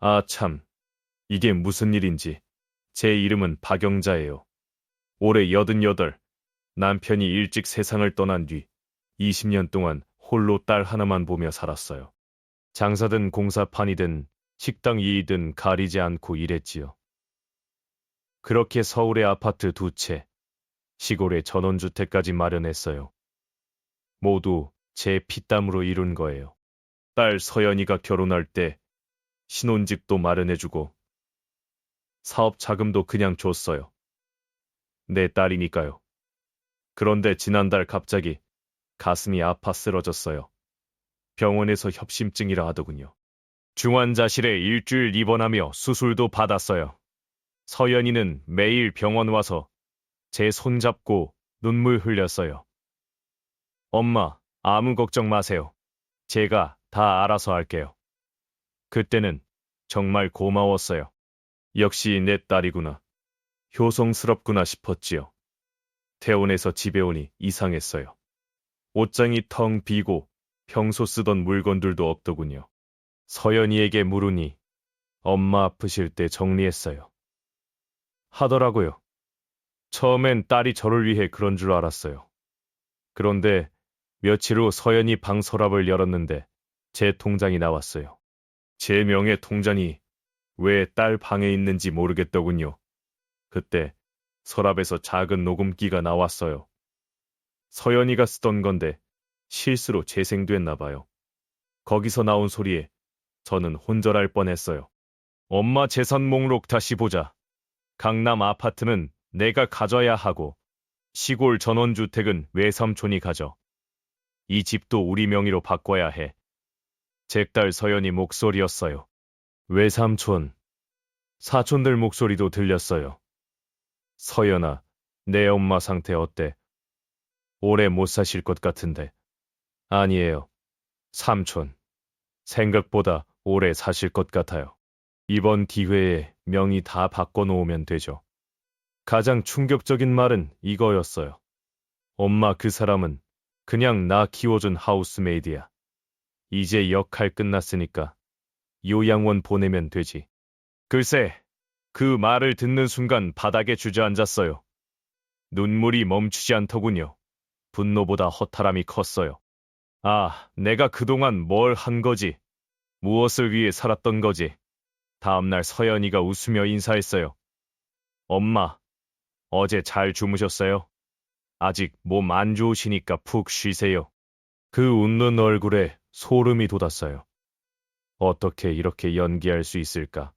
아, 참. 이게 무슨 일인지. 제 이름은 박영자예요. 올해 88. 남편이 일찍 세상을 떠난 뒤 20년 동안 홀로 딸 하나만 보며 살았어요. 장사든 공사판이든 식당 일이든 가리지 않고 일했지요. 그렇게 서울의 아파트 2채, 시골의 전원주택까지 마련했어요. 모두 제 피땀으로 이룬 거예요. 딸 서연이가 결혼할 때 신혼집도 마련해주고 사업 자금도 그냥 줬어요. 내 딸이니까요. 그런데 지난달 갑자기 가슴이 아파 쓰러졌어요. 병원에서 협심증이라 하더군요. 중환자실에 일주일 입원하며 수술도 받았어요. 서연이는 매일 병원 와서 제 손잡고 눈물 흘렸어요. 엄마, 아무 걱정 마세요. 제가 다 알아서 할게요. 그때는 정말 고마웠어요. 역시 내 딸이구나. 효성스럽구나 싶었지요. 퇴원해서 집에 오니 이상했어요. 옷장이 텅 비고 평소 쓰던 물건들도 없더군요. 서연이에게 물으니 엄마 아프실 때 정리했어요. 하더라고요. 처음엔 딸이 저를 위해 그런 줄 알았어요. 그런데 며칠 후 서연이 방 서랍을 열었는데 제 통장이 나왔어요. 제 명의 통장이 왜 딸 방에 있는지 모르겠더군요. 그때 서랍에서 작은 녹음기가 나왔어요. 서연이가 쓰던 건데 실수로 재생됐나 봐요. 거기서 나온 소리에 저는 혼절할 뻔했어요. 엄마 재산 목록 다시 보자. 강남 아파트는 내가 가져야 하고 시골 전원주택은 외삼촌이 가져. 이 집도 우리 명의로 바꿔야 해. 제 딸 서연이 목소리였어요. 외삼촌, 사촌들 목소리도 들렸어요. 서연아, 내 엄마 상태 어때? 오래 못 사실 것 같은데. 아니에요. 삼촌, 생각보다 오래 사실 것 같아요. 이번 기회에 명의 다 바꿔놓으면 되죠. 가장 충격적인 말은 이거였어요. 엄마 그 사람은 그냥 나 키워준 하우스메이드야. 이제 역할 끝났으니까 요양원 보내면 되지. 글쎄, 그 말을 듣는 순간 바닥에 주저앉았어요. 눈물이 멈추지 않더군요. 분노보다 허탈함이 컸어요. 아, 내가 그동안 뭘 한 거지? 무엇을 위해 살았던 거지? 다음날 서연이가 웃으며 인사했어요. 엄마, 어제 잘 주무셨어요? 아직 몸 안 좋으시니까 푹 쉬세요. 그 웃는 얼굴에 소름이 돋았어요. 어떻게 이렇게 연기할 수 있을까?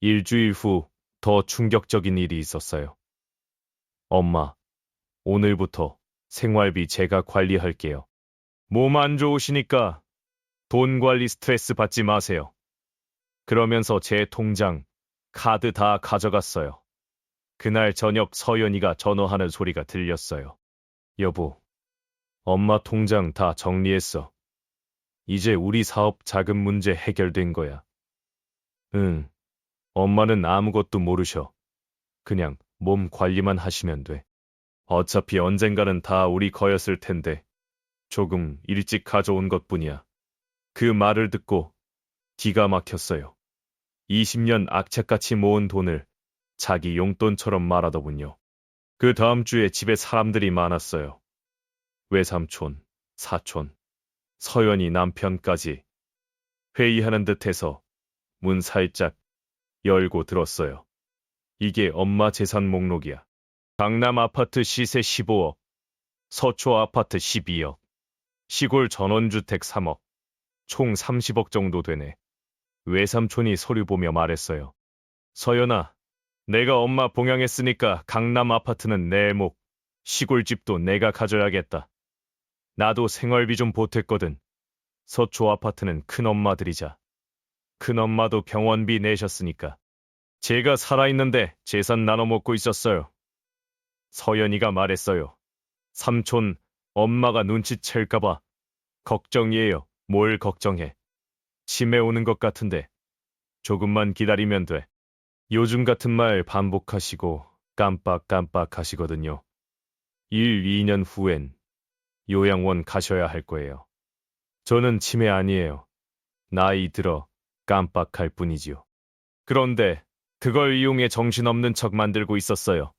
일주일 후 더 충격적인 일이 있었어요. 엄마, 오늘부터 생활비 제가 관리할게요. 몸 안 좋으시니까 돈 관리 스트레스 받지 마세요. 그러면서 제 통장, 카드 다 가져갔어요. 그날 저녁 서연이가 전화하는 소리가 들렸어요. 여보, 엄마 통장 다 정리했어. 이제 우리 사업 자금 문제 해결된 거야. 응, 엄마는 아무것도 모르셔. 그냥 몸 관리만 하시면 돼. 어차피 언젠가는 다 우리 거였을 텐데 조금 일찍 가져온 것뿐이야. 그 말을 듣고 기가 막혔어요. 20년 악착같이 모은 돈을 자기 용돈처럼 말하더군요. 그 다음 주에 집에 사람들이 많았어요. 외삼촌, 사촌, 서연이 남편까지 회의하는 듯해서 문 살짝 열고 들었어요. 이게 엄마 재산 목록이야. 강남 아파트 시세 15억, 서초 아파트 12억, 시골 전원주택 3억, 총 30억 정도 되네. 외삼촌이 서류 보며 말했어요. 서연아, 내가 엄마 봉양했으니까 강남 아파트는 내 목, 시골집도 내가 가져야겠다. 나도 생활비 좀 보탰거든. 서초 아파트는 큰엄마 드리자. 큰엄마도 병원비 내셨으니까. 제가 살아있는데 재산 나눠 먹고 있었어요. 서연이가 말했어요. 삼촌, 엄마가 눈치챌까봐 걱정이에요. 뭘 걱정해. 치매 오는 것 같은데 조금만 기다리면 돼. 요즘 같은 말 반복하시고 깜빡깜빡 하시거든요. 1, 2년 후엔 요양원 가셔야 할 거예요. 저는 치매 아니에요. 나이 들어 깜빡할 뿐이지요. 그런데 그걸 이용해 정신없는 척 만들고 있었어요.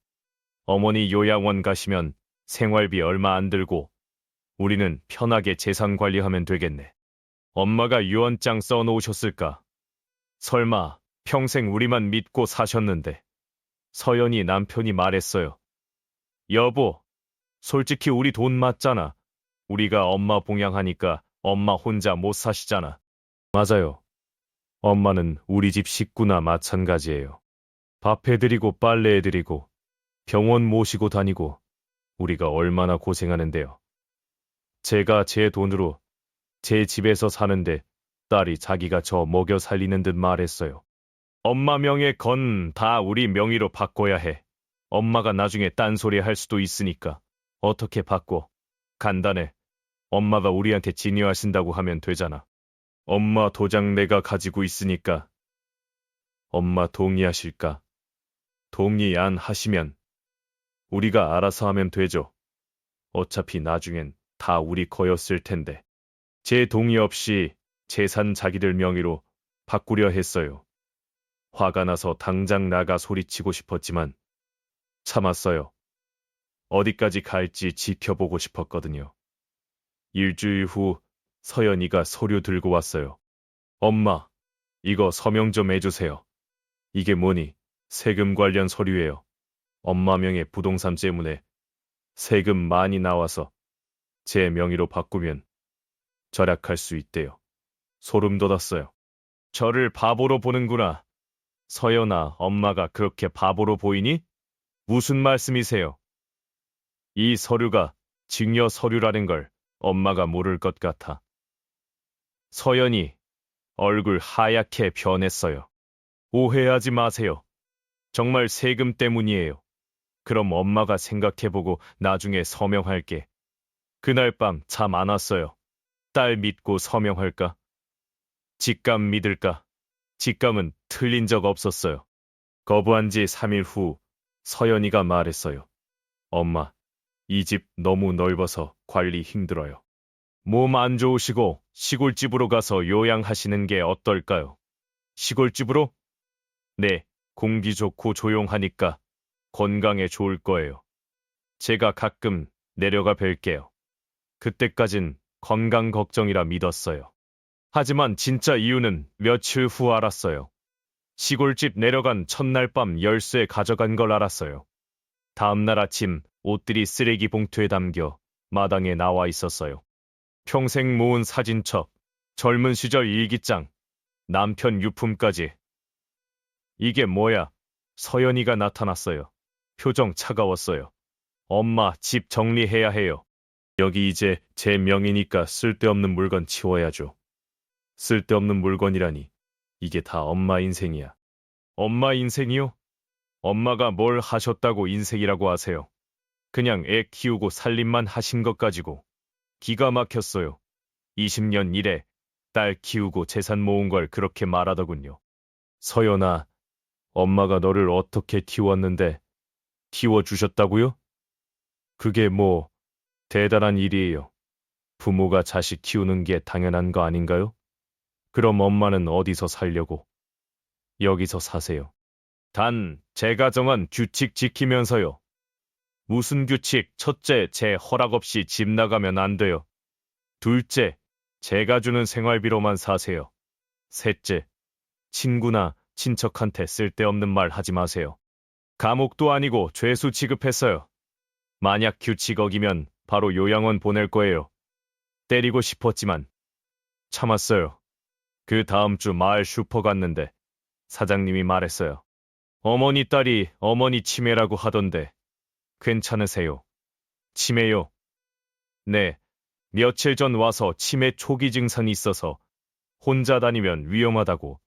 어머니 요양원 가시면 생활비 얼마 안 들고 우리는 편하게 재산 관리하면 되겠네. 엄마가 유언장 써놓으셨을까? 설마 평생 우리만 믿고 사셨는데. 서연이 남편이 말했어요. 여보, 솔직히 우리 돈 맞잖아. 우리가 엄마 봉양하니까 엄마 혼자 못 사시잖아. 맞아요. 엄마는 우리 집 식구나 마찬가지예요. 밥 해드리고 빨래 해드리고 병원 모시고 다니고 우리가 얼마나 고생하는데요. 제가 제 돈으로 제 집에서 사는데 딸이 자기가 저 먹여 살리는 듯 말했어요. 엄마 명의 건 다 우리 명의로 바꿔야 해. 엄마가 나중에 딴소리 할 수도 있으니까. 어떻게 바꿔? 간단해. 엄마가 우리한테 진료하신다고 하면 되잖아. 엄마 도장 내가 가지고 있으니까. 엄마 동의하실까? 동의 안 하시면 우리가 알아서 하면 되죠. 어차피 나중엔 다 우리 거였을 텐데. 제 동의 없이 재산 자기들 명의로 바꾸려 했어요. 화가 나서 당장 나가 소리치고 싶었지만 참았어요. 어디까지 갈지 지켜보고 싶었거든요. 일주일 후 서연이가 서류 들고 왔어요. 엄마, 이거 서명 좀 해주세요. 이게 뭐니? 세금 관련 서류예요. 엄마 명의 부동산 때문에 세금 많이 나와서 제 명의로 바꾸면 절약할 수 있대요. 소름 돋았어요. 저를 바보로 보는구나. 서연아, 엄마가 그렇게 바보로 보이니? 무슨 말씀이세요? 이 서류가 증여 서류라는 걸 엄마가 모를 것 같아. 서연이 얼굴 하얗게 변했어요. 오해하지 마세요. 정말 세금 때문이에요. 그럼 엄마가 생각해보고 나중에 서명할게. 그날 밤 잠 안 왔어요. 딸 믿고 서명할까? 직감 믿을까? 직감은 틀린 적 없었어요. 거부한 지 3일 후 서연이가 말했어요. 엄마, 이 집 너무 넓어서 관리 힘들어요. 몸 안 좋으시고 시골집으로 가서 요양하시는 게 어떨까요? 시골집으로? 네, 공기 좋고 조용하니까 건강에 좋을 거예요. 제가 가끔 내려가 뵐게요. 그때까진 건강 걱정이라 믿었어요. 하지만 진짜 이유는 며칠 후 알았어요. 시골집 내려간 첫날 밤 열쇠 가져간 걸 알았어요. 다음날 아침 옷들이 쓰레기 봉투에 담겨 마당에 나와 있었어요. 평생 모은 사진첩, 젊은 시절 일기장, 남편 유품까지. 이게 뭐야? 서연이가 나타났어요. 표정 차가웠어요. 엄마, 집 정리해야 해요. 여기 이제 제 명이니까 쓸데없는 물건 치워야죠. 쓸데없는 물건이라니. 이게 다 엄마 인생이야. 엄마 인생이요? 엄마가 뭘 하셨다고 인생이라고 하세요? 그냥 애 키우고 살림만 하신 것 가지고. 기가 막혔어요. 20년 일에 딸 키우고 재산 모은 걸 그렇게 말하더군요. 서연아, 엄마가 너를 어떻게 키웠는데 키워주셨다고요? 그게 뭐 대단한 일이에요. 부모가 자식 키우는 게 당연한 거 아닌가요? 그럼 엄마는 어디서 살려고? 여기서 사세요. 단 제가 정한 규칙 지키면서요. 무슨 규칙? 첫째, 제 허락 없이 집 나가면 안 돼요. 둘째, 제가 주는 생활비로만 사세요. 셋째, 친구나 친척한테 쓸데없는 말 하지 마세요. 감옥도 아니고 죄수 취급했어요. 만약 규칙 어기면 바로 요양원 보낼 거예요. 때리고 싶었지만 참았어요. 그 다음 주 마을 슈퍼 갔는데 사장님이 말했어요. 어머니 딸이 어머니 치매라고 하던데 괜찮으세요? 치매요? 네, 며칠 전 와서 치매 초기 증상이 있어서 혼자 다니면 위험하다고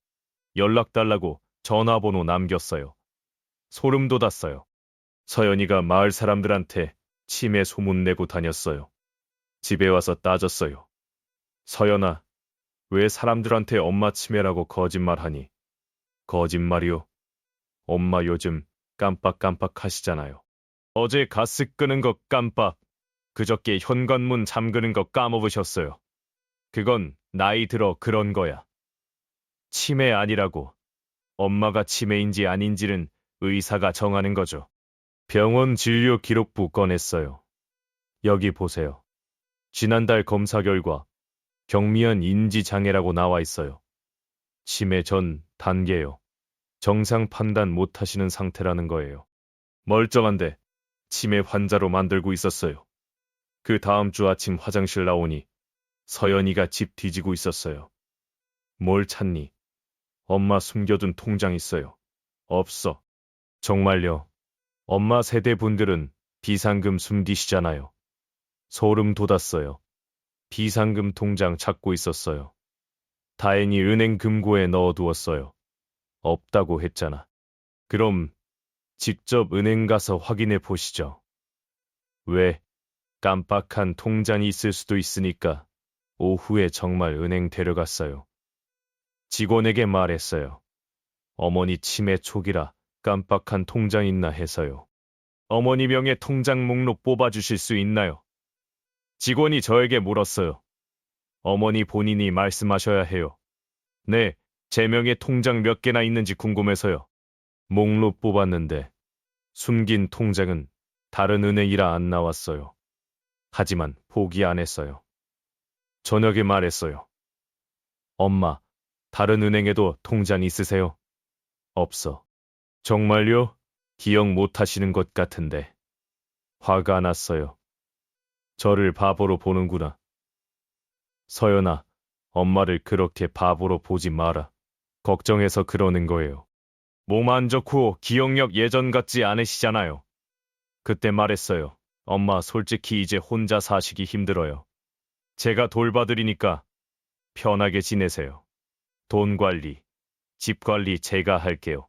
연락 달라고 전화번호 남겼어요. 소름 돋았어요. 서연이가 마을 사람들한테 치매 소문 내고 다녔어요. 집에 와서 따졌어요. 서연아, 왜 사람들한테 엄마 치매라고 거짓말하니? 거짓말이요? 엄마 요즘 깜빡깜빡 하시잖아요. 어제 가스 끄는 거 깜빡, 그저께 현관문 잠그는 거 까먹으셨어요. 그건 나이 들어 그런 거야. 치매 아니라고. 엄마가 치매인지 아닌지는 의사가 정하는 거죠. 병원 진료 기록부 꺼냈어요. 여기 보세요. 지난달 검사 결과 경미한 인지장애라고 나와 있어요. 치매 전 단계요. 정상 판단 못 하시는 상태라는 거예요. 멀쩡한데 치매 환자로 만들고 있었어요. 그 다음 주 아침 화장실 나오니 서연이가 집 뒤지고 있었어요. 뭘 찾니? 엄마 숨겨둔 통장 있어요. 없어. 정말요. 엄마 세대 분들은 비상금 숨기시잖아요. 소름 돋았어요. 비상금 통장 찾고 있었어요. 다행히 은행 금고에 넣어두었어요. 없다고 했잖아. 그럼 직접 은행 가서 확인해 보시죠. 왜? 깜빡한 통장이 있을 수도 있으니까 오후에 정말 은행 데려갔어요. 직원에게 말했어요. 어머니 치매 초기라 깜빡한 통장 있나 해서요. 어머니 명의 통장 목록 뽑아주실 수 있나요? 직원이 저에게 물었어요. 어머니 본인이 말씀하셔야 해요. 네, 제 명의 통장 몇 개나 있는지 궁금해서요. 목록 뽑았는데 숨긴 통장은 다른 은행이라 안 나왔어요. 하지만 포기 안 했어요. 저녁에 말했어요. 엄마, 다른 은행에도 통장 있으세요? 없어. 정말요? 기억 못 하시는 것 같은데. 화가 났어요. 저를 바보로 보는구나. 서연아, 엄마를 그렇게 바보로 보지 마라. 걱정해서 그러는 거예요. 몸 안 좋고 기억력 예전 같지 않으시잖아요. 그때 말했어요. 엄마, 솔직히 이제 혼자 사시기 힘들어요. 제가 돌봐드리니까 편하게 지내세요. 돈 관리, 집 관리 제가 할게요.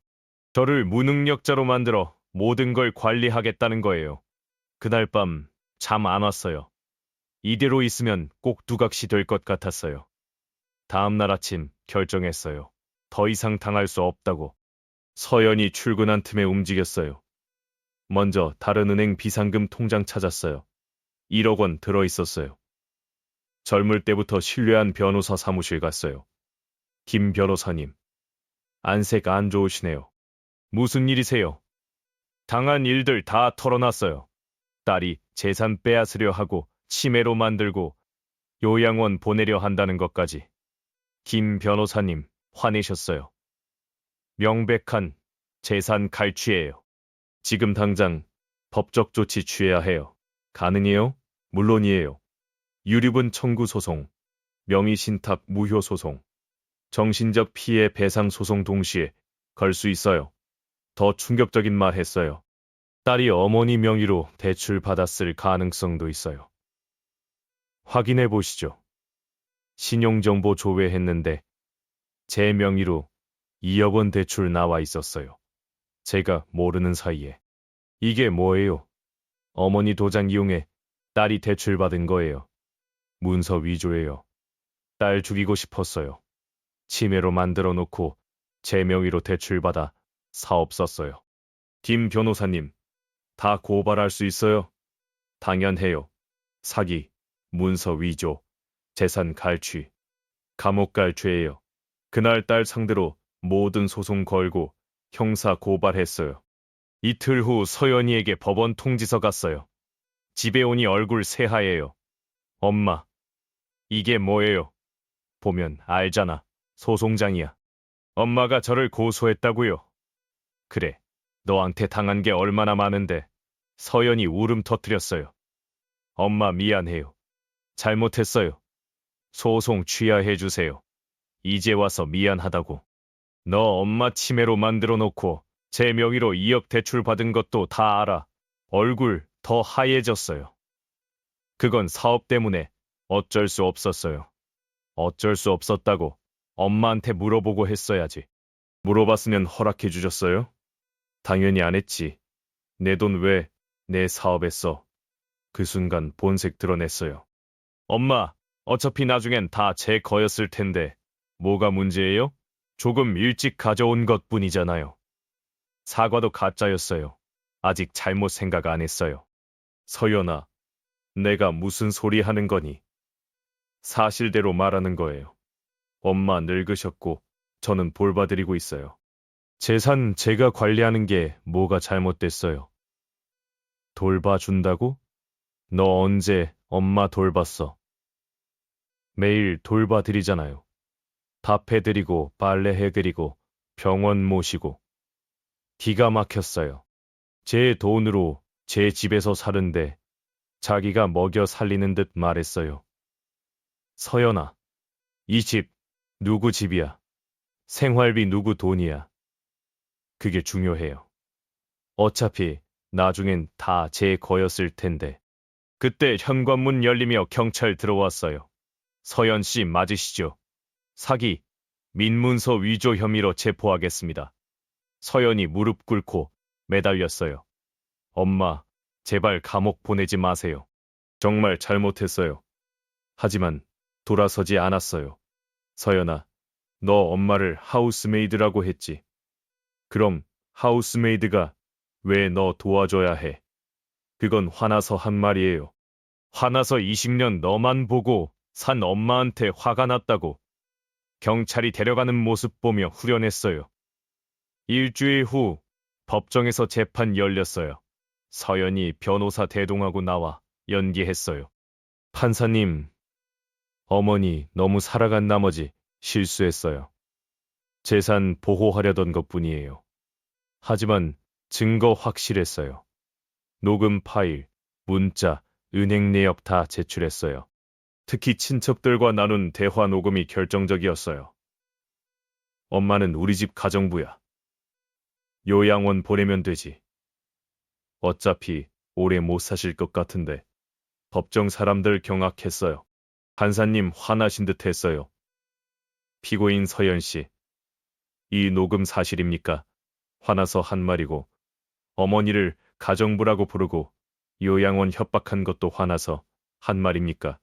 저를 무능력자로 만들어 모든 걸 관리하겠다는 거예요. 그날 밤 잠 안 왔어요. 이대로 있으면 꼭 두각시 될 것 같았어요. 다음 날 아침 결정했어요. 더 이상 당할 수 없다고. 서연이 출근한 틈에 움직였어요. 먼저 다른 은행 비상금 통장 찾았어요. 1억 원 들어있었어요. 젊을 때부터 신뢰한 변호사 사무실 갔어요. 김 변호사님, 안색 안 좋으시네요. 무슨 일이세요? 당한 일들 다 털어놨어요. 딸이 재산 빼앗으려 하고 치매로 만들고 요양원 보내려 한다는 것까지. 김 변호사님, 화내셨어요. 명백한 재산 갈취예요. 지금 당장 법적 조치 취해야 해요. 가능해요? 물론이에요. 유류분 청구 소송, 명의신탁 무효 소송, 정신적 피해 배상 소송 동시에 걸 수 있어요. 더 충격적인 말 했어요. 딸이 어머니 명의로 대출 받았을 가능성도 있어요. 확인해 보시죠. 신용정보 조회했는데 제 명의로 2억 원 대출 나와 있었어요. 제가 모르는 사이에. 이게 뭐예요? 어머니 도장 이용해 딸이 대출받은 거예요. 문서 위조예요. 딸 죽이고 싶었어요. 치매로 만들어 놓고 제 명의로 대출받아 사업 썼어요. 김 변호사님, 다 고발할 수 있어요? 당연해요. 사기, 문서 위조, 재산 갈취, 감옥 갈 죄예요. 그날 딸 상대로 모든 소송 걸고 형사 고발했어요. 이틀 후 서연이에게 법원 통지서 갔어요. 집에 오니 얼굴 새하얘요. 엄마, 이게 뭐예요? 보면 알잖아. 소송장이야. 엄마가 저를 고소했다고요. 그래, 너한테 당한 게 얼마나 많은데. 서연이 울음 터뜨렸어요. 엄마 미안해요. 잘못했어요. 소송 취하해 주세요. 이제 와서 미안하다고. 너 엄마 치매로 만들어 놓고 제 명의로 2억 대출 받은 것도 다 알아. 얼굴 더 하얘졌어요. 그건 사업 때문에 어쩔 수 없었어요. 어쩔 수 없었다고 엄마한테 물어보고 했어야지. 물어봤으면 허락해 주셨어요? 당연히 안 했지. 내 돈 왜 내 사업에 써? 그 순간 본색 드러냈어요. 엄마, 어차피 나중엔 다 제 거였을 텐데 뭐가 문제예요? 조금 일찍 가져온 것뿐이잖아요. 사과도 가짜였어요. 아직 잘못 생각 안 했어요. 서연아, 내가 무슨 소리 하는 거니? 사실대로 말하는 거예요. 엄마 늙으셨고 저는 돌봐드리고 있어요. 재산 제가 관리하는 게 뭐가 잘못됐어요? 돌봐준다고? 너 언제 엄마 돌봤어? 매일 돌봐드리잖아요. 밥 해드리고 빨래 해드리고 병원 모시고. 기가 막혔어요. 제 돈으로 제 집에서 사는데 자기가 먹여 살리는 듯 말했어요. 서연아, 이 집 누구 집이야? 생활비 누구 돈이야? 그게 중요해요. 어차피 나중엔 다 제 거였을 텐데. 그때 현관문 열리며 경찰 들어왔어요. 서연 씨 맞으시죠? 사기, 민문서 위조 혐의로 체포하겠습니다. 서연이 무릎 꿇고 매달렸어요. 엄마, 제발 감옥 보내지 마세요. 정말 잘못했어요. 하지만 돌아서지 않았어요. 서연아, 너 엄마를 하우스메이드라고 했지. 그럼 하우스메이드가 왜 너 도와줘야 해? 그건 화나서 한 말이에요. 화나서 20년 너만 보고 산 엄마한테 화가 났다고. 경찰이 데려가는 모습 보며 후련했어요. 일주일 후 법정에서 재판 열렸어요. 서연이 변호사 대동하고 나와 연기했어요. 판사님, 어머니 너무 살아간 나머지 실수했어요. 재산 보호하려던 것뿐이에요. 하지만 증거 확실했어요. 녹음 파일, 문자, 은행 내역 다 제출했어요. 특히 친척들과 나눈 대화 녹음이 결정적이었어요. 엄마는 우리 집 가정부야. 요양원 보내면 되지. 어차피 오래 못 사실 것 같은데. 법정 사람들 경악했어요. 판사님 화나신 듯 했어요. 피고인 서연 씨, 이 녹음 사실입니까? 화나서 한 말이고, 어머니를 가정부라고 부르고 요양원 협박한 것도 화나서 한 말입니까?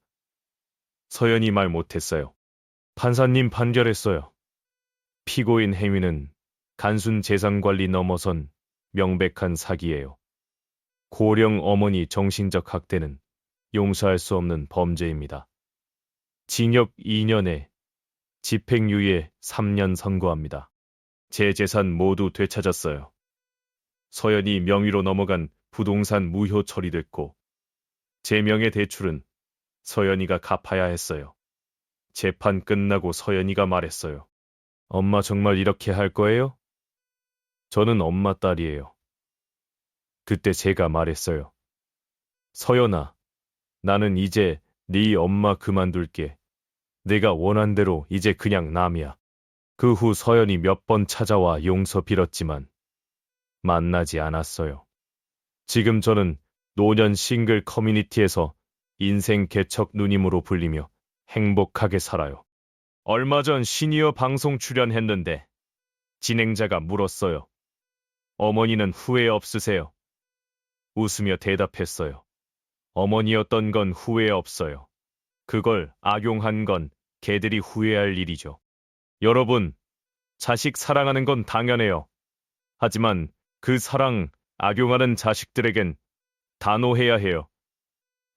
서연이 말 못했어요. 판사님 판결했어요. 피고인 행위는 단순 재산관리 넘어선 명백한 사기예요. 고령 어머니 정신적 학대는 용서할 수 없는 범죄입니다. 징역 2년에 집행유예 3년 선고합니다. 제 재산 모두 되찾았어요. 서연이 명의로 넘어간 부동산 무효 처리됐고 제 명의 대출은 서연이가 갚아야 했어요. 재판 끝나고 서연이가 말했어요. 엄마 정말 이렇게 할 거예요? 저는 엄마 딸이에요. 그때 제가 말했어요. 서연아, 나는 이제 네 엄마 그만둘게. 내가 원한 대로 이제 그냥 남이야. 그 후 서연이 몇 번 찾아와 용서 빌었지만 만나지 않았어요. 지금 저는 노년 싱글 커뮤니티에서 인생 개척 누님으로 불리며 행복하게 살아요. 얼마 전 시니어 방송 출연했는데 진행자가 물었어요. 어머니는 후회 없으세요? 웃으며 대답했어요. 어머니였던 건 후회 없어요. 그걸 악용한 건 걔들이 후회할 일이죠. 여러분, 자식 사랑하는 건 당연해요. 하지만 그 사랑 악용하는 자식들에겐 단호해야 해요.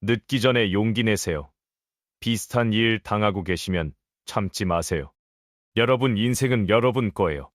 늦기 전에 용기 내세요. 비슷한 일 당하고 계시면 참지 마세요. 여러분 인생은 여러분 거예요.